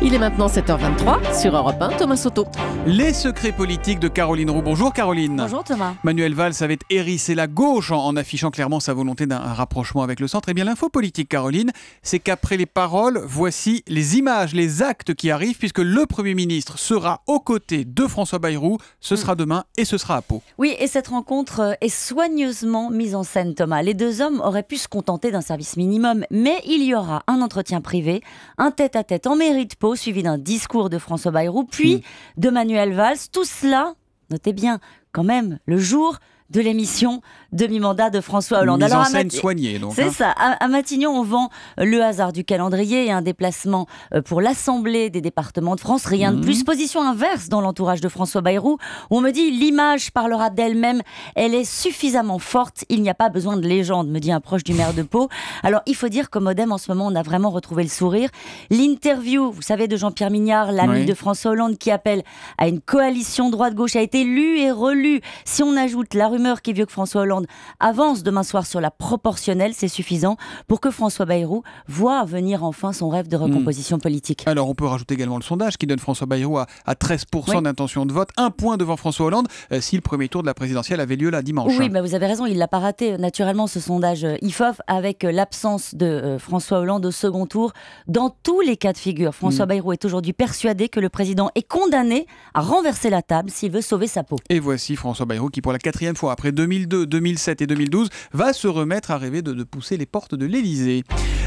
Il est maintenant 7h23 sur Europe 1, Thomas Soto. Les secrets politiques de Caroline Roux. Bonjour Caroline. Bonjour Thomas. Manuel Valls avait hérissé la gauche en affichant clairement sa volonté d'un rapprochement avec le centre. Eh bien l'info politique, Caroline, c'est qu'après les paroles, voici les images, les actes qui arrivent, puisque le Premier ministre sera aux côtés de François Bayrou. Ce sera demain et ce sera à Pau. Oui, et cette rencontre est soigneusement mise en scène, Thomas. Les deux hommes auraient pu se contenter d'un service minimum, mais il y aura un entretien privé, un tête-à-tête en mairie de Pau, suivi d'un discours de François Bayrou, puis de Manuel Valls. Tout cela, notez bien, quand même, le jour de l'émission demi-mandat de François Hollande. Mise en scène soignée, donc. C'est ça. À Matignon, on vend le hasard du calendrier et un déplacement pour l'Assemblée des départements de France. Rien de plus. Position inverse dans l'entourage de François Bayrou, où on me dit l'image parlera d'elle-même. Elle est suffisamment forte. Il n'y a pas besoin de légende, me dit un proche du maire de Pau. Alors, il faut dire qu'au Modem, en ce moment, on a vraiment retrouvé le sourire. L'interview, vous savez, de Jean-Pierre Mignard, l'ami de François Hollande, qui appelle à une coalition droite-gauche, a été lue et relue. Si on ajoute la rumeur qui veut que François Hollande avance demain soir sur la proportionnelle, c'est suffisant pour que François Bayrou voie venir enfin son rêve de recomposition politique. Alors on peut rajouter également le sondage qui donne François Bayrou à 13% d'intention de vote, un point devant François Hollande si le premier tour de la présidentielle avait lieu là dimanche. Oui, mais vous avez raison, il l'a pas raté. Naturellement, ce sondage IFOP, avec l'absence de François Hollande au second tour, dans tous les cas de figure, François Bayrou est aujourd'hui persuadé que le président est condamné à renverser la table s'il veut sauver sa peau. Et voici François Bayrou qui, pour la 4e fois, après 2002, 2007 et 2012, va se remettre à rêver de pousser les portes de l'Élysée.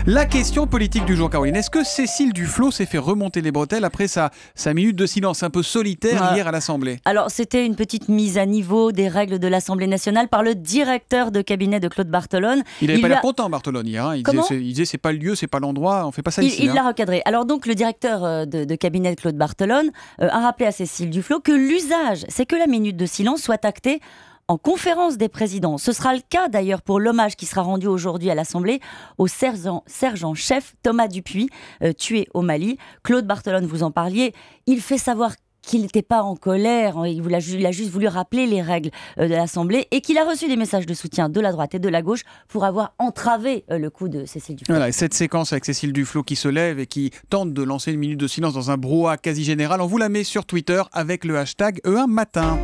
La question politique du jour, Caroline. Est-ce que Cécile Duflot s'est fait remonter les bretelles après sa minute de silence un peu solitaire hier à l'Assemblée? Alors, c'était une petite mise à niveau des règles de l'Assemblée nationale par le directeur de cabinet de Claude Barthelone. Il n'avait pas l'air content, Barthelone, hier. Hein. Il disait c'est pas le lieu, c'est pas l'endroit, on fait pas ça ici. Il l'a recadré. Alors donc, le directeur de cabinet de Claude Barthelone a rappelé à Cécile Duflot que l'usage, c'est que la minute de silence soit actée en conférence des présidents. Ce sera le cas d'ailleurs pour l'hommage qui sera rendu aujourd'hui à l'Assemblée au sergent-chef Thomas Dupuis, tué au Mali. Claude Barthelone, vous en parliez, il fait savoir qu'il n'était pas en colère, il a juste voulu rappeler les règles de l'Assemblée et qu'il a reçu des messages de soutien de la droite et de la gauche pour avoir entravé le coup de Cécile Duflot. Voilà, et cette séquence avec Cécile Duflot qui se lève et qui tente de lancer une minute de silence dans un brouhaha quasi général, on vous la met sur Twitter avec le hashtag E1matin.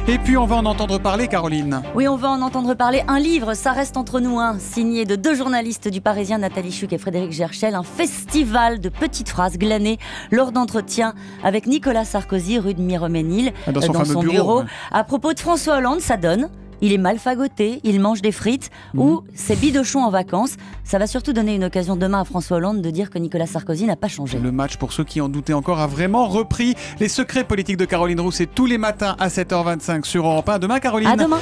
Et puis on va en entendre parler, Caroline. Oui, on va en entendre parler. Un livre, ça reste entre nous, signé de deux journalistes du Parisien, Nathalie Chuc et Frédéric Gerchel. Un festival de petites phrases glanées lors d'entretiens avec Nicolas Sarkozy, rue de Miromesnil, dans son bureau. À propos de François Hollande, ça donne... Il est mal fagoté, il mange des frites ou c'est bidochon en vacances. Ça va surtout donner une occasion demain à François Hollande de dire que Nicolas Sarkozy n'a pas changé. Le match, pour ceux qui en doutaient encore, a vraiment repris. Les secrets politiques de Caroline Roux, c'est tous les matins à 7h25 sur Europe 1. Demain, Caroline. À demain.